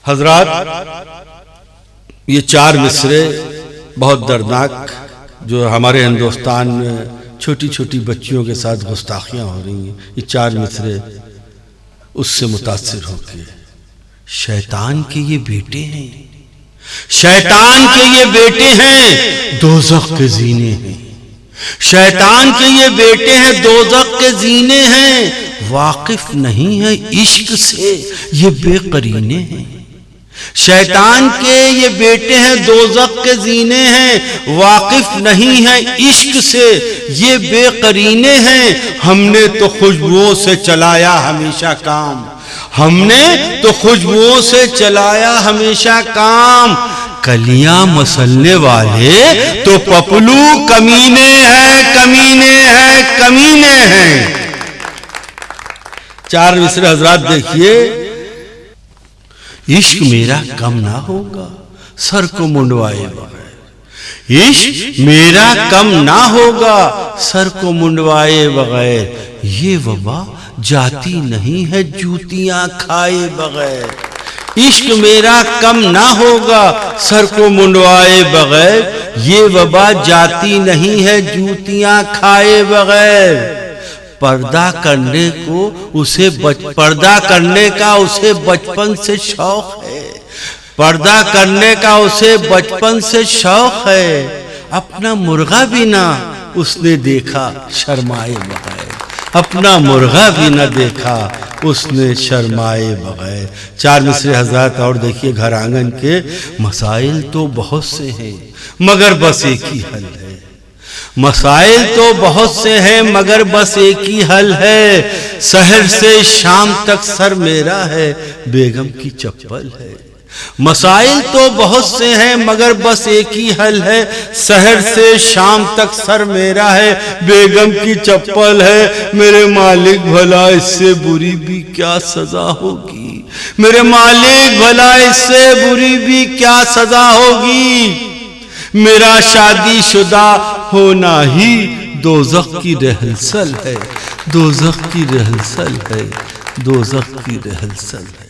حضرات، یہ چار مصرے بہت دردناک جو ہمارے ہندوستان میں چھوٹی چھوٹی بچیوں کے ساتھ گستاخیاں ہو رہی ہیں، یہ چار مصرے اس سے متاثر ہو کے شیطان کے یہ بیٹے ہیں، شیطان کے یہ بیٹے ہیں، دوزخ کے زینے ہیں، شیطان کے یہ بیٹے ہیں، دوزخ کے زینے ہیں، واقف نہیں ہے عشق سے یہ بے قرینے ہیں، شیطان کے یہ بیٹے ہیں، دوزخ کے زینے ہیں، واقف نہیں ہے عشق سے یہ بے قرینے ہیں، ہم نے تو خوشبوؤں سے چلایا ہمیشہ کام، ہم نے تو خوشبوؤں سے چلایا ہمیشہ کام، کلیاں مسلنے والے تو پپلو کمینے ہیں، کمینے ہیں، کمینے ہیں۔ چار مصرے حضرات دیکھیے، عشق میرا کم نہ ہوگا سر کو منڈوائے بغیر، عشق میرا کم نہ ہوگا سر کو منڈوائے بغیر، یہ وبا جاتی نہیں ہے جوتیاں کھائے بغیر، عشق میرا کم نہ ہوگا سر کو منڈوائے بغیر، یہ وبا جاتی نہیں ہے جوتیاں کھائے بغیر، پردہ کرنے کا اسے بچپن سے شوق ہے، پردہ کرنے کا اسے بچپن سے شوق ہے، اپنا مرغا بھی نہ اس نے دیکھا شرمائے بغیر، اپنا مرغا بھی نہ دیکھا اس نے شرمائے بغیر۔ چار مصرے حضرات اور دیکھیے، گھر آنگن کے مسائل تو بہت سے ہیں مگر بس ایک ہی حل ہے، مسائل تو بہت سے ہیں مگر بس ایک ہی حل ہے، سحر سے شام تک سر میرا ہے بیگم کی چپل ہے، مسائل تو بہت سے ہیں مگر بس ایک ہی حل ہے، سحر سے شام تک سر میرا ہے بیگم کی چپل ہے، میرے مالک بھلا اس سے بری بھی کیا سزا ہوگی، میرے مالک بھلا اس سے بری بھی کیا سزا ہوگی، میرا شادی شدہ ہونا ہی دوزخ کی رہلسل ہے، دوزخ کی رہلسل ہے، دوزخ کی رہلسل ہے۔